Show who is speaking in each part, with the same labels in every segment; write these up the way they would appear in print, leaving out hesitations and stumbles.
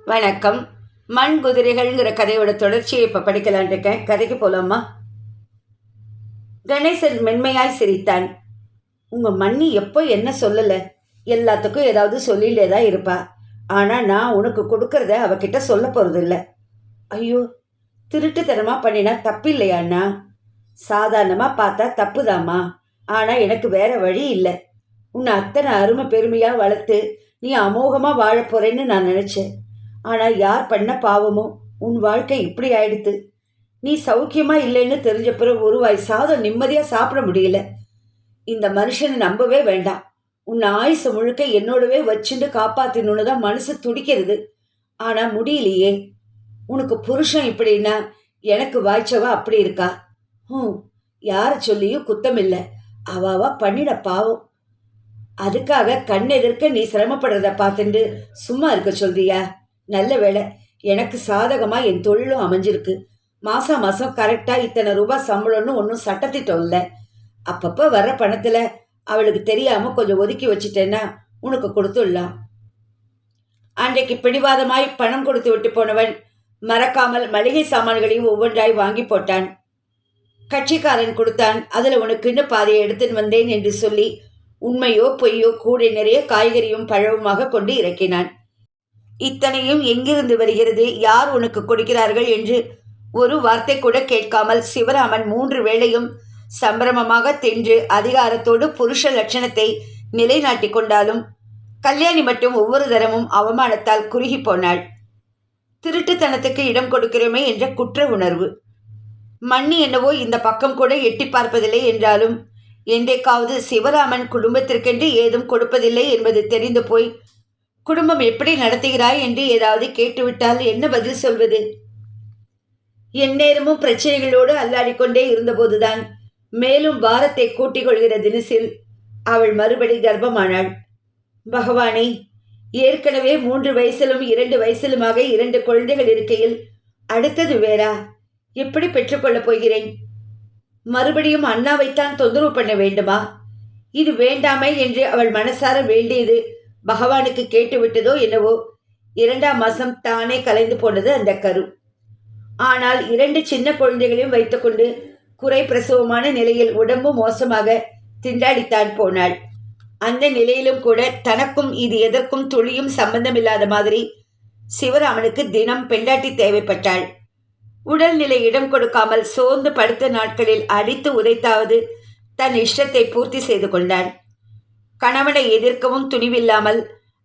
Speaker 1: வணக்கம். மண் குதிரைகள்ங்கிற கதையோட தொடர்ச்சியை இப்போ படிக்கலான் இருக்கேன். கதைக்கு போலாமா? கணேசன் மென்மையாய் சிரித்தான். உங்க மண்ணி எப்போ என்ன சொல்லலை? எல்லாத்துக்கும் ஏதாவது சொல்லிகிட்டே தான் இருப்பா. ஆனால் நான் உனக்கு கொடுக்கறத அவகிட்ட சொல்ல போகிறதில்ல. ஐயோ, திருட்டுத்தனமாக பண்ணினா தப்பு இல்லையாண்ணா? சாதாரணமாக பார்த்தா தப்புதாம்மா. ஆனால் எனக்கு வேற வழி இல்லை. உன்னை அத்தனை அருமை பெருமையாக வளர்த்து நீ அமோகமாக வாழ போறேன்னு நான் நினச்சேன். ஆனால் யார் பண்ண பாவமோ உன் வாழ்க்கை இப்படி ஆயிடுத்து. நீ சௌக்கியமா இல்லைன்னு தெரிஞ்ச பிறகு ஒரு வாய் சாதம் நிம்மதியாக சாப்பிட முடியல. இந்த மனுஷனை நம்பவே வேண்டாம். உன்னை ஆயுசு முழுக்க என்னோடவே வச்சுட்டு காப்பாத்தினு தான் மனசு துடிக்கிறது. ஆனால் முடியலையே. உனக்கு புருஷன் இப்படின்னா எனக்கு வாய்ச்சவா அப்படி இருக்கா? யாரை சொல்லியும் குத்தம் இல்லை. அவாவா பண்ணிட பாவம். அதுக்காக கண் எதிர்க்க நீ சிரமப்படுறத பார்த்துட்டு சும்மா இருக்க சொல்றியா? நல்ல வேலை, எனக்கு சாதகமாக என் தொழிலும் அமைஞ்சிருக்கு. மாதம் மாதம் கரெக்டாக இத்தனை ரூபாய் சம்பளம்னு ஒன்றும் சட்டத்திட்டம் இல்லை. அப்பப்போ வர்ற பணத்தில் அவளுக்கு தெரியாமல் கொஞ்சம் ஒதுக்கி வச்சுட்டேன்னா உனக்கு கொடுத்துடலாம். அன்றைக்கு பிடிவாதமாய் பணம் கொடுத்து விட்டு போனவன் மறக்காமல் மளிகை சாமான்களையும் ஒவ்வொன்றாய் வாங்கி போட்டான். கட்சிக்காரன் கொடுத்தான். அதில் உனக்குன்னு பாதையை எடுத்துன்னு வந்தேன் என்று சொல்லி உண்மையோ பொய்யோ கூடை நிறைய காய்கறியும் பழவுமாக கொண்டு இறக்கினான். இத்தனையும் எங்கிருந்து வருகிறது, யார் உனக்கு கொடுக்கிறார்கள் என்று ஒரு வார்த்தை கூட கேட்காமல் சிவராமன் 3 வேளையும் சம்பிரமமாக தின்று அதிகாரத்தோடு புருஷ லட்சணத்தை நிலைநாட்டி கொண்டாலும் கல்யாணி மட்டும் ஒவ்வொரு தரமும் அவமானத்தால் குறுகி போனாள். திருட்டுத்தனத்துக்கு இடம் கொடுக்கிறோமே என்ற குற்ற உணர்வு. மண்ணி என்னவோ இந்த பக்கம் கூட எட்டி பார்ப்பதில்லை என்றாலும் என்றைக்காவது சிவராமன் குடும்பத்திற்கென்று ஏதும் கொடுப்பதில்லை என்பது தெரிந்து போய் குடும்பம் எப்படி நடத்துகிறாய் என்று ஏதாவது கேட்டுவிட்டால் என்ன பதில் சொல்வது? எந்நேரமும் பிரச்சனைகளோடு அல்லாடிக்கொண்டே இருந்தபோதுதான் மேலும் பாரத்தை கூட்டிக் கொள்கிற தினசில் அவள் மறுபடி கர்ப்பமானாள். பகவானே, ஏற்கனவே 3 வயசிலும் 2 வயசிலுமாக 2 குழந்தைகள் இருக்கையில் அடுத்தது வேறா? எப்படி பெற்றுக்கொள்ளப் போகிறேன்? மறுபடியும் அண்ணாவைத்தான் தொந்தரவு பண்ண வேண்டுமா? இது வேண்டாமே என்று அவள் மனசார வேண்டியது பகவானுக்கு கேட்டுவிட்டதோ என்னவோ. 2ஆம் மாசம் தானே கலைந்து போனது அந்த கரு. ஆனால் 2 சின்ன குழந்தைகளையும் வைத்துக்கொண்டு குறை பிரசவமான நிலையில் உடம்பு மோசமாக திண்டாடித்தான் போனாள். அந்த நிலையிலும் கூட தனக்கும் இது எதற்கும் துளியும் சம்பந்தமில்லாத மாதிரி சிவராமனுக்கு தினம் பெண்டாட்டி தேவைப்பட்டாள். உடல்நிலை இடம் கொடுக்காமல் சோர்ந்து படுத்த நாட்களில் அடித்து உதைத்தாவது தன் இஷ்டத்தை பூர்த்தி செய்து கொண்டான். கணவனை எதிர்க்கவும் துணிவில்லாமல்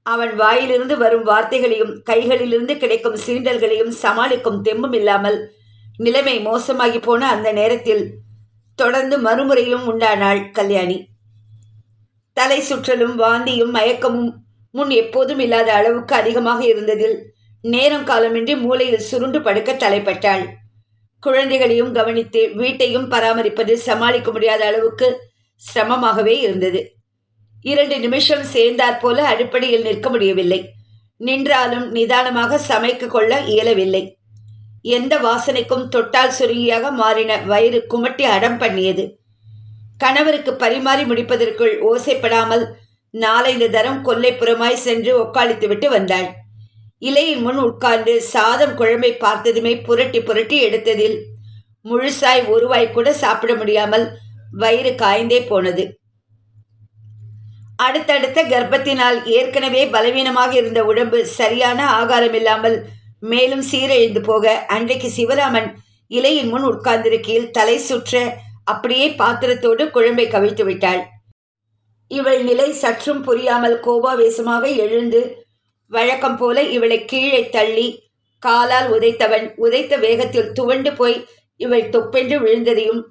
Speaker 1: அவன் வாயிலிருந்து வரும் வார்த்தைகளையும் கைகளிலிருந்து கிடைக்கும் சீண்டல்களையும் சமாளிக்கும் தெம்பும் இல்லாமல் நிலைமை மோசமாகி போன அந்த நேரத்தில் தொடர்ந்து மறுமுறையும் உண்டானாள் கல்யாணி. தலை சுற்றலும் வாந்தியும் மயக்கமும் முன் எப்போதும் இல்லாத அளவுக்கு அதிகமாக இருந்ததில் நேரம் காலமின்றி மூலையில் சுருண்டு படுக்க தலைப்பட்டாள். குழந்தைகளையும் கவனித்து வீட்டையும் பராமரிப்பது சமாளிக்க முடியாத அளவுக்கு சிரமமாகவே இருந்தது. 2 நிமிஷம் சேர்ந்தாற் போல அடிப்படையில் நிற்க முடியவில்லை. நின்றாலும் நிதானமாக சமைக்க கொள்ள இயலவில்லை. எந்த வாசனைக்கும் தொட்டால் சுருங்கியாக மாறின வயிறு குமட்டி அடம் பண்ணியது. கணவருக்கு பரிமாறி முடிப்பதற்குள் ஓசைப்படாமல் 4-5 தரம் கொல்லைப்புறமாய் சென்று உட்காளித்துவிட்டு வந்தாள். இலையின் முன் உட்கார்ந்து சாதம் குழம்பை பார்த்ததுமே புரட்டி புரட்டி எடுத்ததில் முழுசாய் ஒரு வாய் கூட சாப்பிட முடியாமல் வயிறு காய்ந்தே போனது. அடுத்தடுத்த கர்ப்பத்தினால் ஏற்கனவே பலவீனமாக இருந்த உடம்பு சரியான ஆகாரம் இல்லாமல் மேலும் சீரழிந்து போக அன்றைக்கு சிவராமன் இலையின் முன் உட்கார்ந்திருக்கையில் தலை சுற்ற அப்படியே பாத்திரத்தோடு குழம்பை கவிழ்த்து விட்டாள். இவள் நிலை சற்றும் புரியாமல் கோபாவேசமாக எழுந்து வழக்கம் போல இவளை கீழே தள்ளி காலால் உதைத்தவன் உதைத்த வேகத்தில் துவண்டு போய் இவள் தொப்பென்று விழுந்ததையும்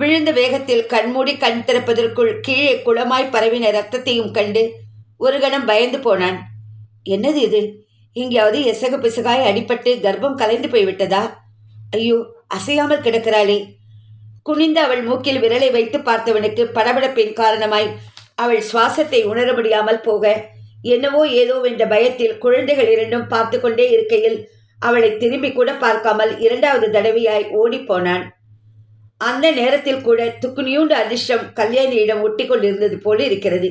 Speaker 1: விழுந்த வேகத்தில் கண்மூடி கண் திறப்பதற்குள் கீழே குளமாய் பரவின ரத்தத்தையும் கண்டு ஒரு கணம் பயந்து போனான். என்னது இது? எங்கேயாவது எசகு பிசகாய் அடிபட்டு கர்ப்பம் கலைந்து போய்விட்டதா? ஐயோ, அசையாமல் கிடக்கிறாளே. குனிந்து அவள் மூக்கில் விரலை வைத்து பார்த்தவனுக்கு படபடப்பின் காரணமாய் அவள் சுவாசத்தை உணர முடியாமல் போக என்னவோ ஏதோ என்ற பயத்தில் குழந்தைகள் 2ம் பார்த்து கொண்டே இருக்கையில் அவளை திரும்பி கூட பார்க்காமல் 2வது தடவையாய் ஓடிப்போனான். அந்த நேரத்தில் கூட துக்குனியூண்டு அதிர்ஷ்டம் கல்யாணியிடம் ஒட்டி கொண்டிருந்தது போல இருக்கிறது.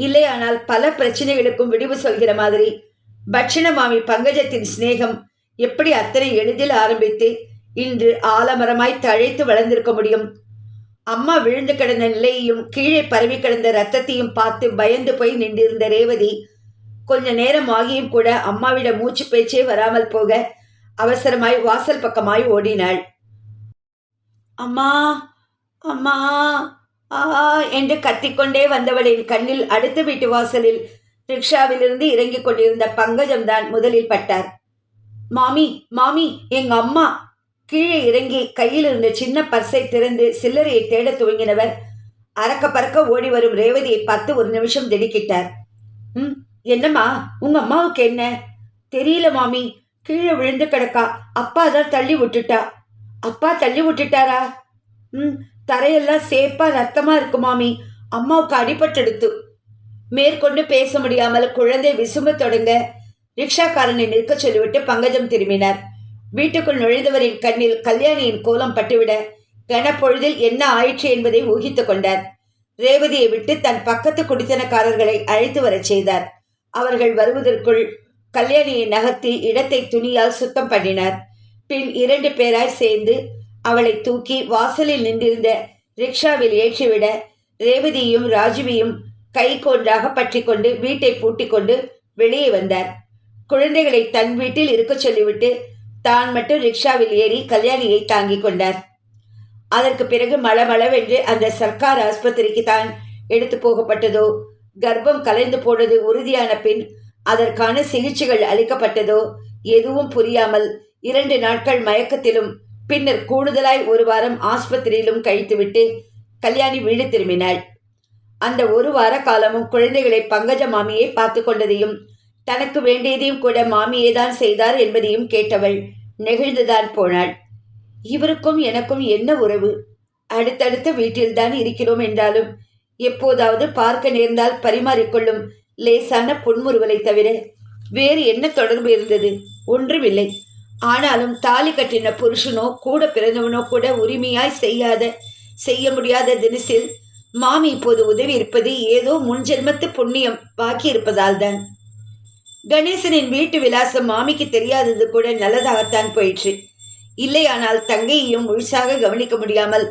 Speaker 1: இல்லையானால் பல பிரச்சனைகளுக்கும் விடிவு சொல்கிற மாதிரி பட்சண மாமி பங்கஜத்தின் சிநேகம் எப்படி அத்தனை எளிதில் ஆரம்பித்து இன்று ஆலமரமாய் தழைத்து வளர்ந்திருக்க முடியும்? அம்மா விழுந்து கிடந்த நிலையையும் கீழே பரவி கிடந்த ரத்தத்தையும் பார்த்து பயந்து போய் நின்றிருந்த ரேவதி கொஞ்ச நேரம் ஆகியும் கூட அம்மாவிட மூச்சு பேச்சே வராமல் போக அவசரமாய் வாசல் பக்கமாய் ஓடினாள். அம்மா அம்மா ஆ என்று கத்திக்கொண்டே வந்தவளின் கண்ணில் அடுத்த வீட்டு வாசலில் ரிக்ஷாவிலிருந்து இறங்கிக் கொண்டிருந்த பங்கஜம்தான் முதலில் பட்டார். மாமி மாமி, எங்க அம்மா! கீழே இறங்கி கையில் இருந்த சின்ன பர்ஸை திறந்து சில்லறையை தேட துவங்கினவர் அறக்க பறக்க ஓடி வரும் ரேவதியை பார்த்து ஒரு நிமிஷம் திடுக்கிட்டார். என்னம்மா, உங்க அம்மாவுக்கு என்ன? தெரியல மாமி, கீழே விழுந்து கிடக்கா. அப்பா தான் தள்ளி விட்டுட்டா. அப்பா தள்ளி விட்டுட்டாரா? தரையெல்லாம் சேப்பா ரத்தமா இருக்கு மாமி. அம்மாவுக்கு அடிபட்டெடுத்து. மேற்கொண்டு பேச முடியாமல் குழந்தை விசும்ப தொடங்க ரிக்ஷாக்காரனை நிற்க சொல்லிவிட்டு பங்கஜம் திரும்பினார். வீட்டுக்குள் நுழைந்தவரின் கண்ணில் கல்யாணியின் கோலம் பட்டுவிட கனப்பொழுதில் என்ன ஆயிற்று என்பதை ஊகித்துக் கொண்டார். ரேவதியை விட்டு தன் பக்கத்து குடித்தனக்காரர்களை அழைத்து வரச் செய்தார். அவர்கள் வருவதற்குள் கல்யாணியை நகர்த்தி இடத்தை துணியால் சுத்தம் பண்ணினார். பின் 2 பேராய் சேர்ந்து அவளை தூக்கி வாசலில் நின்றிருந்த ரிக்ஷாவில் ஏற்றிவிட ரேவதியும் ராஜுவியும் கை கொன்றாக பற்றி கொண்டு வீட்டை பூட்டிக் கொண்டு வெளியே வந்தார். குழந்தைகளை தன் வீட்டில் இருக்க சொல்லிவிட்டு தான் மட்டும் ரிக்ஷாவில் ஏறி கல்யாணியை தாங்கிக் கொண்டார். அதற்கு பிறகு மளமளவென்று அந்த சர்க்கார் ஆஸ்பத்திரிக்கு தான் எடுத்து போகப்பட்டதோ, கர்ப்பம் கலைந்து போனது உறுதியான பின் அதற்கான சிகிச்சைகள் அளிக்கப்பட்டதோ எதுவும் புரியாமல் 2 நாட்கள் மயக்கத்திலும் பின்னர் கூடுதலாய் 1 வாரம் ஆஸ்பத்திரியிலும் கழித்துவிட்டு கல்யாணி வீடு திரும்பினாள். அந்த 1 வார காலமும் குழந்தைகளை பங்கஜ மாமியை பார்த்து கொண்டதையும் தனக்கு வேண்டியதையும் கூட மாமியே தான் செய்தார் என்பதையும் கேட்டவள் நெகிழ்ந்துதான் போனாள். இவருக்கும் எனக்கும் என்ன உறவு? அடுத்தடுத்த வீட்டில்தான் இருக்கிறோம் என்றாலும் எப்போதாவது பார்க்க நேர்ந்தால் பரிமாறிக்கொள்ளும் லேசான புன்முறுவலை தவிர வேறு என்ன தொடர்பு இருந்தது? ஒன்றுமில்லை. ஆனாலும் தாலி கட்டின புருஷனோ கூட பிறந்தவனோ கூட உரிமையாய் செய்ய முடியாத தினசில் மாமி இப்போது உதவி இருப்பது ஏதோ முன்ஜென்மத்து புண்ணியம் பாக்கி இருப்பதால் தான். கணேசனின் வீட்டு விலாசம் மாமிக்கு தெரியாதது கூட நல்லதாகத்தான் போயிற்று. இல்லையானால் தங்கையையும் முழுசாக கவனிக்க முடியாமல்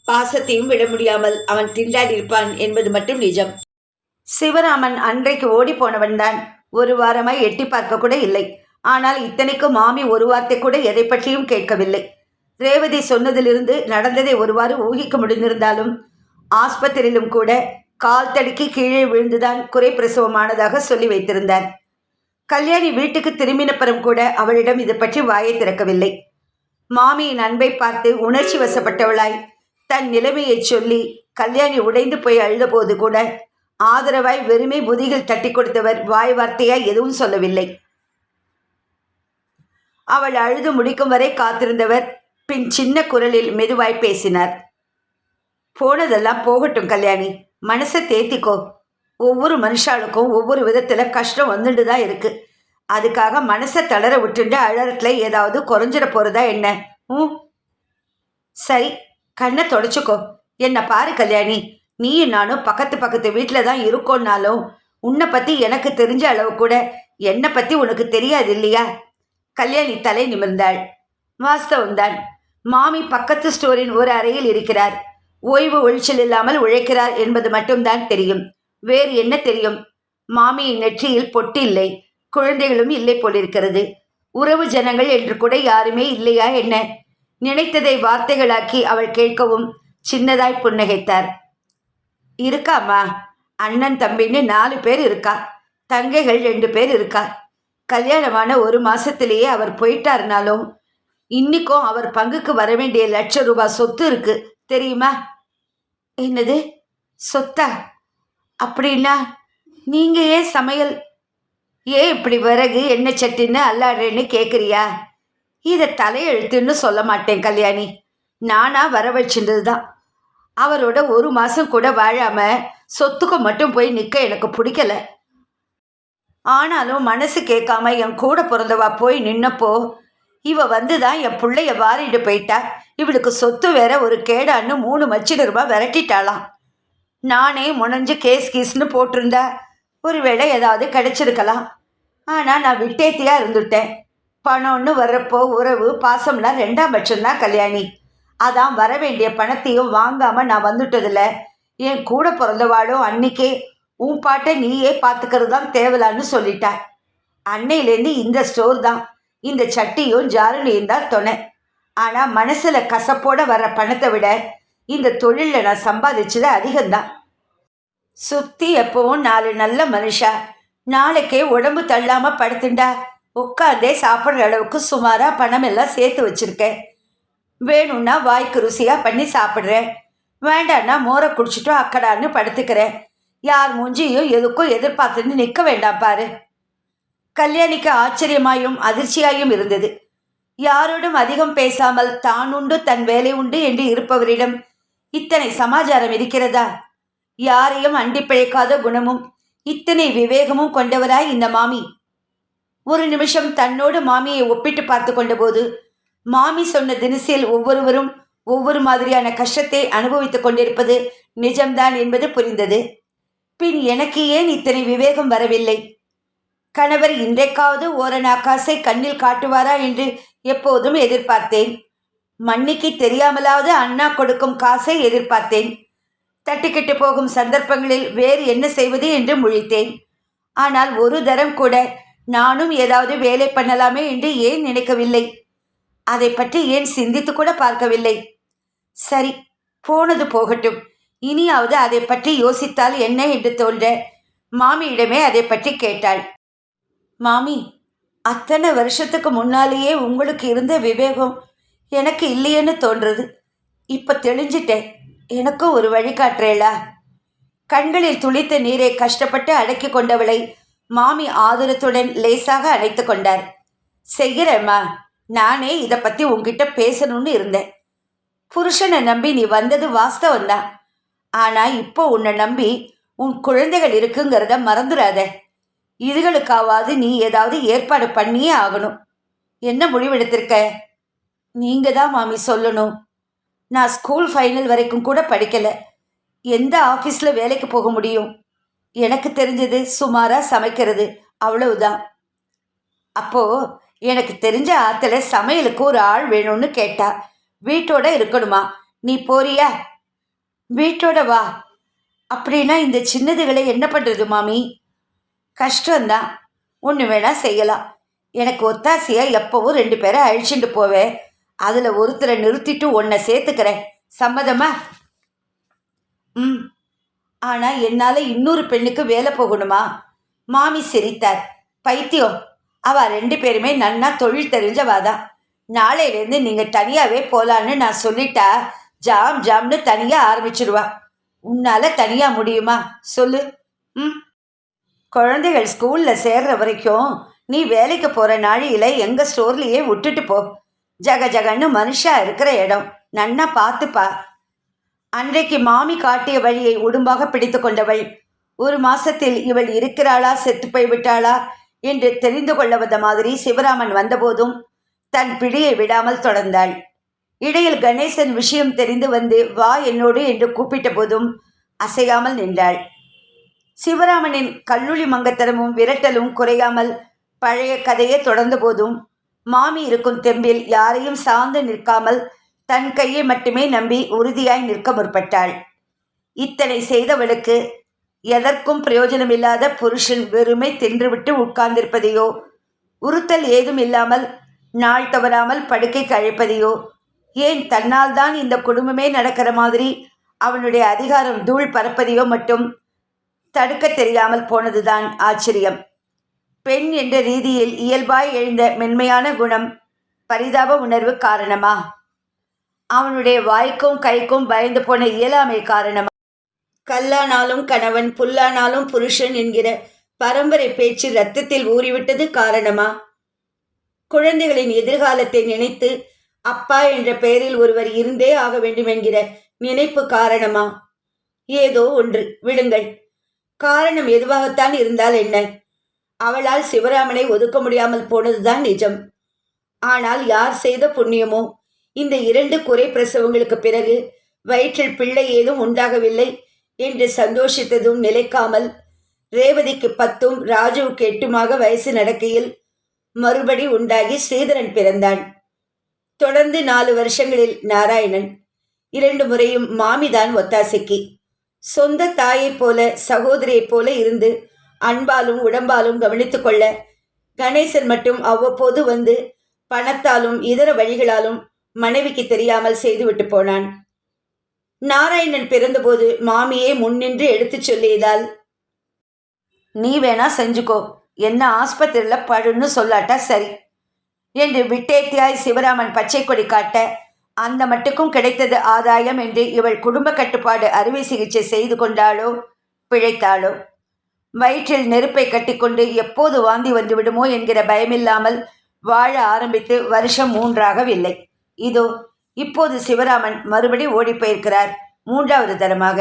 Speaker 1: பாசத்தையும் விட முடியாமல் அவன் திண்டாடி இருப்பான் என்பது மட்டும் நிஜம். சிவராமன் அன்றைக்கு ஓடி போனவன்தான். 1 வாரமாய் எட்டி பார்க்க கூட இல்லை. ஆனால் இத்தனைக்கும் மாமி 1 வார்த்தை கூட எதை பற்றியும் கேட்கவில்லை. ரேவதி சொன்னதிலிருந்து நடந்ததை ஒருவாறு ஊகிக்க முடிந்திருந்தாலும் ஆஸ்பத்திரியிலும் கூட கால் தடுக்கி கீழே விழுந்துதான் குறை பிரசவமானதாக சொல்லி வைத்திருந்தார். கல்யாணி வீட்டுக்கு திரும்பினப்புறம் கூட அவளிடம் இது பற்றி வாயை திறக்கவில்லை. மாமியின் அன்பை பார்த்து உணர்ச்சி வசப்பட்டவளாய் தன் நிலைமையை சொல்லி கல்யாணி உடைந்து போய் அழுதபோது கூட ஆதரவாய் வெறுமை முதுகில் தட்டி கொடுத்தவர் வாய் வார்த்தையாய் எதுவும் சொல்லவில்லை. அவள் அழுது முடிக்கும் வரை காத்திருந்தவர் பின் சின்ன குரலில் மெதுவாய் பேசினார். போனதெல்லாம் போகட்டும் கல்யாணி, மனசை தேத்திக்கோ. ஒவ்வொரு மனுஷாளுக்கும் ஒவ்வொரு விதத்தில் கஷ்டம் வந்துட்டு தான் இருக்குது. அதுக்காக மனசை தளர விட்டுண்டு அழறத்துல ஏதாவது குறைஞ்சிட போகிறதா என்ன? சரி, கண்ணை தொடச்சிக்கோ. என்னை பாரு கல்யாணி, நீயும் நானும் பக்கத்து வீட்டில் தான் இருக்கோன்னாலும் உன்னை பற்றி எனக்கு தெரிஞ்ச அளவு கூட என்னை பற்றி உனக்கு தெரியாது இல்லையா? கல்யாணி தலை நிமிர்ந்தாள். வாஸ்தவம்தான். மாமி பக்கத்து ஸ்டோரின் ஒரு அறையில் இருக்கிறார். ஓய்வு ஒழிச்சல் இல்லாமல் உழைக்கிறார் என்பது மட்டும்தான் தெரியும். வேறு என்ன தெரியும்? மாமியின் நெற்றியில் பொட்டு இல்லை, குழந்தைகளும் இல்லை போலிருக்கிறது. உறவு ஜனங்கள் என்று கூட யாருமே இல்லையா என்ன? நினைத்ததை வார்த்தைகளாக்கி அவள் கேட்கவும் சின்னதாய் புன்னகைத்தார். இருக்காம்மா, அண்ணன் தம்பின்னு 4 பேர் இருக்கா. தங்கைகள் 2 பேர் இருக்கா. கல்யாணமான 1 மாசத்திலேயே அவர் போயிட்டாருனாலும் இன்னிக்கும் அவர் பங்குக்கு வர வேண்டிய ₹1,00,000 சொத்து இருக்கு தெரியுமா? என்னது சொத்தா? அப்படின்னா நீங்க ஏன் சமையல், ஏன் இப்படி விறகு எண்ணெய் சட்டின்னு அல்லாடுறேன்னு கேட்குறியா? இதை தலையெழுத்துன்னு சொல்ல மாட்டேன் கல்யாணி. நானா வர வச்சுருந்தது தான். அவரோட 1 மாதம் கூட வாழாம சொத்துக்கு மட்டும் போய் நிற்க எனக்கு பிடிக்கல. ஆனாலும் மனசு கேட்காம என் கூட பிறந்தவா போய் நின்னப்போ இவ வந்து தான் என் பிள்ளைய வாரிட்டு போயிட்டா. இவளுக்கு சொத்து வேற ஒரு கேடான்னு 3 லட்சம் விரட்டிட்டாளாம். நானே முனைஞ்சு கேஸ்னு போட்டிருந்தா ஒருவேளை ஏதாவது கிடைச்சிருக்கலாம். ஆனால் நான் விட்டேத்தியாக இருந்துட்டேன். பணம்னு வர்றப்போ உறவு பாசம்லாம் 2ஆம் பட்சம்தான் கல்யாணி. அதான் வர வேண்டிய பணத்தையும் வாங்காமல் நான் வந்துட்டதில்ல. என் கூட பிறந்தவாளும் அன்னைக்கே உன் பாட்டை நீயே பார்த்துக்கிறது தான் தேவலான்னு சொல்லிட்டா. அன்னையிலேருந்து இந்த ஸ்டோர் தான், இந்த சட்டியும் ஜாருணியும் தான் துணை. ஆனால் மனசில் கசப்போட வர்ற பணத்தை விட இந்த தொழிலில் நான் சம்பாதிச்சது அதிகம்தான். சுற்றி எப்பவும் 4 நல்ல மனுஷா நாளைக்கே உடம்பு தள்ளாமல் படுத்துண்டா உட்காந்தே சாப்பிட்ற அளவுக்கு சுமாராக பணம் எல்லாம் சேர்த்து வச்சுருக்கேன். வேணும்னா வாய்க்கு ருசியாக பண்ணி சாப்பிட்றேன், வேண்டான்னா மோரை குடிச்சிட்டு அக்கடான்னு படுத்துக்கிறேன். யார் மூஞ்சியும் எதுக்கும் எதிர்பார்த்துன்னு நிற்க வேண்டாம் பாரு. கல்யாணிக்கு ஆச்சரியமாயும் அதிர்ச்சியாயும் இருந்தது. யாரோடும் அதிகம் பேசாமல் தான் உண்டு தன் வேலை உண்டு என்று இருப்பவரிடம் இத்தனை சமாச்சாரம் இருக்கிறதா? யாரையும் அண்டி பிழைக்காத குணமும் இத்தனை விவேகமும் கொண்டவராய் இந்த மாமி. ஒரு நிமிஷம் தன்னோடு மாமியை ஒப்பிட்டு பார்த்து கொண்டபோது மாமி சொன்ன தினசில் ஒவ்வொருவரும் ஒவ்வொரு மாதிரியான கஷ்டத்தை அனுபவித்துக் கொண்டிருப்பது நிஜம்தான் என்பது புரிந்தது. பின் எனக்கு ஏன் இத்தனை விவேகம் வரவில்லை? கணவர் இன்றைக்காவது ஓரணா காசை கண்ணில் காட்டுவாரா என்று எப்போதும் எதிர்பார்த்தேன். மன்னிக்கு தெரியாமலாவது அண்ணா கொடுக்கும் காசை எதிர்பார்த்தேன். தட்டிக்கிட்டு போகும் சந்தர்ப்பங்களில் வேறு என்ன செய்வது என்று முழித்தேன். ஆனால் ஒரு தரம் கூட நானும் ஏதாவது வேலை பண்ணலாமே என்று ஏன் நினைக்கவில்லை? அதை பற்றி ஏன் சிந்தித்து கூட பார்க்கவில்லை? சரி, போனது போகட்டும். இனியாவது அதை பற்றி யோசித்தால் என்ன என்று தோன்ற மாமியிடமே அதை பற்றி கேட்டாள். மாமி, அத்தனை வருஷத்துக்கு முன்னாலேயே உங்களுக்கு இருந்த விவேகம் எனக்கு இல்லையேன்னு தோன்றுறது. இப்போ தெளிஞ்சிட்டேன். எனக்கும் ஒரு வழி காட்டுறேளா? கண்களில் துளித்த நீரை கஷ்டப்பட்டு அடக்கி கொண்டவளை மாமி ஆதரத்துடன் லேசாக அணைத்து கொண்டார். செய்கிறேம்மா, நானே இதை பற்றி உன்கிட்ட பேசணும்னு இருந்தேன். புருஷனை நம்பி நீ வந்தது வாஸ்தவந்தான். ஆனால் இப்போ உன்னை நம்பி உன் குழந்தைகள் இருக்குங்கிறத மறந்துடாத. இதுகளுக்காவது நீ ஏதாவது ஏற்பாடு பண்ணியே ஆகணும். என்ன முடிவெடுத்திருக்க? நீங்கள் தான் மாமி சொல்லணும். நான் ஸ்கூல் ஃபைனல் வரைக்கும் கூட படிக்கலை. எந்த ஆஃபீஸில் வேலைக்கு போக முடியும்? எனக்கு தெரிஞ்சது சுமாராக சமைக்கிறது, அவ்வளவுதான். அப்போது எனக்கு தெரிஞ்ச ஆற்றுல சமையலுக்கு ஒரு ஆள் வேணும்னு கேட்டா. வீட்டோட இருக்கணுமா? நீ போறியா? வீட்டோட வா. அப்படின்னா இந்த சின்னதுகளை என்ன பண்ணுறது மாமி? கஷ்டம்தான். ஒன்று வேணால் செய்யலாம். எனக்கு ஒத்தாசையாக எப்போவும் 2 பேரை அழிச்சுட்டு போவேன். அதில் ஒருத்தரை நிறுத்திட்டு உன்னை சேர்த்துக்கிறேன். சம்மதமா? ஆனால் என்னால் இன்னொரு பெண்ணுக்கு வேலை போகணுமா? மாமி சிரித்தார். பைத்தியம், அவள் 2 பேருமே நன்னா தொழில் தெரிஞ்சவாதான். நாளையிலேருந்து நீங்கள் தனியாகவே போகலான்னு நான் சொல்லிட்டா ஜாம் ஜாம்னு தனியாக ஆரம்பிச்சிடுவா. உன்னால் தனியாக முடியுமா சொல்லு? குழந்தைகள் ஸ்கூலில் சேர்ற வரைக்கும் நீ வேலைக்கு போகிற நாழியில் எங்கள் ஸ்டோர்லேயே விட்டுட்டு போ. ஜக ஜகன்னு மனுஷா இருக்கிற இடம், நன்னா பார்த்துப்பா. அன்றைக்கு மாமி காட்டிய வழியை உடும்பாக பிடித்து கொண்டவள் 1 மாசத்தில் இவள் இருக்கிறாளா செத்து போய்விட்டாளா என்று தெரிந்து கொள்ளவத மாதிரி சிவராமன் வந்தபோதும் தன் பிடியை விடாமல் தொடர்ந்தாள். இடையில் கணேசன் விஷயம் தெரிந்து வந்து வா என்னோடு என்று கூப்பிட்ட போதும் அசையாமல் நின்றாள். சிவராமனின் கல்லுளி மங்கத்தனமும் விரட்டலும் குறையாமல் பழைய கதையே தொடர்ந்த போதும் மாமி இருக்கும் தெம்பில் யாரையும் சார்ந்து நிற்காமல் தன் கையை மட்டுமே நம்பி உறுதியாய் நிற்க முற்பட்டாள். இத்தனை செய்தவளுக்கு எதற்கும் பிரயோஜனமில்லாத புருஷன் வெறுமை தின்றுவிட்டு உட்கார்ந்திருப்பதையோ, உறுத்தல் ஏதும் இல்லாமல் நாள் தவறாமல் படுக்கைக்கு அழைப்பதையோ, ஏன் தன்னால் தான் இந்த குடும்பமே நடக்கிற மாதிரி அவனுடைய அதிகாரம் தூள் பறப்பதையோ மட்டும் தடுக்க தெரியாமல் போனதுதான் ஆச்சரியம். பெண் என்ற ரீதியில் இயல்பாய் எழுந்த மென்மையான குணம், பரிதாப உணர்வு காரணமா? அவனுடைய வாய்க்கும் கைக்கும் பயந்து போன இயலாமை காரணமா? கல்லானாலும் கணவன் புல்லானாலும் புருஷன் என்கிற பரம்பரை பேச்சு இரத்தத்தில் ஊறிவிட்டது காரணமா? குழந்தைகளின் எதிர்காலத்தை நினைத்து அப்பா என்ற பெயரில் ஒருவர் இருந்தே ஆக வேண்டும் என்கிற நினைப்பு காரணமா? ஏதோ ஒன்று, விடுங்கள். காரணம் எதுவாகத்தான் இருந்தால் என்ன? அவளால் சிவராமனை ஒதுக்க முடியாமல் போனதுதான் நிஜம். ஆனால் யார் செய்த புண்ணியமோ இந்த 2 குறை பிரசவங்களுக்கு பிறகு வயிற்றில் பிள்ளை ஏதும் உண்டாகவில்லை என்று சந்தோஷித்ததும் நிலைக்காமல் ரேவதிக்கு 10ம் ராஜுவுக்கு 8மாக வயசு நடக்கையில் மறுபடி உண்டாகி ஸ்ரீதரன் பிறந்தான். தொடர்ந்து 4 வருஷங்களில் நாராயணன். 2 முறையும் மாமிதான் ஒத்தாசைக்கு. சொந்த தாயைப் போல சகோதரியைப் போல இருந்து அன்பாலும் உடம்பாலும் கவனித்துக் கொள்ள கணேசன் மட்டும் அவ்வப்போது வந்து பணத்தாலும் இதர வழிகளாலும் மனைவிக்கு தெரியாமல் செய்துவிட்டு போனான். நாராயணன் பிறந்தபோது மாமியே முன்னின்று எடுத்துச் சொல்லியதால், நீ வேணா செஞ்சுக்கோ, என்ன ஆஸ்பத்திரியில் படுன்னு சொல்லாட்டா சரி என்று விட்டேத்தியாய் சிவராமன் பச்சை கொடி காட்ட, அந்த மட்டுக்கும் கிடைத்தது ஆதாயம் என்று இவள் குடும்ப கட்டுப்பாடு அறுவை சிகிச்சை செய்து கொண்டாளோ பிழைத்தாளோ. வயிற்றில் நெருப்பை கட்டிக்கொண்டு எப்போது வாந்தி வந்துவிடுமோ என்கிற பயமில்லாமல் வாழ ஆரம்பித்து வருஷம் 3ஆகவில்லை. இதோ இப்போது சிவராமன் மறுபடி ஓடிப்போயிருக்கிறார் 3வது தரமாக.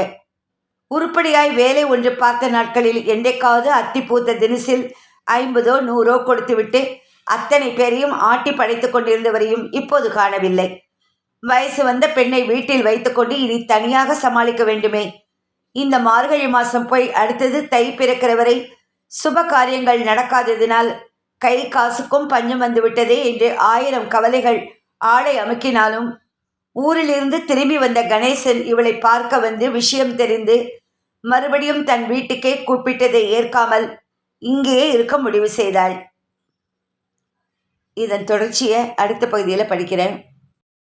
Speaker 1: உருப்படியாய் வேலை ஒன்று பார்த்த நாட்களில் என்றைக்காவது அத்தி பூத்த தினசில் 50ஓ 100ஓ கொடுத்துவிட்டு அத்தனை பேரையும் ஆட்டி படைத்து கொண்டிருந்தவரையும் இப்போது காணவில்லை. வயசு வந்த பெண்ணை வீட்டில் வைத்துக்கொண்டு இனி தனியாக சமாளிக்க வேண்டுமே. இந்த மார்கழி மாதம் போய் அடுத்தது தை பிறக்கிற வரை சுப காரியங்கள் நடக்காததினால் கை காசுக்கும் பஞ்சம் வந்துவிட்டதே என்று 1000 கவலைகள் ஆடை அமுக்கினாலும் ஊரிலிருந்து திரும்பி வந்த கணேசன் இவளை பார்க்க வந்து விஷயம் தெரிந்து மறுபடியும் தன் வீட்டுக்கே கூப்பிட்டதை ஏற்காமல் இங்கேயே இருக்க முடிவு செய்தாள். இதன் தொடர்ச்சியை அடுத்த பகுதியில் படிக்கிறேன்.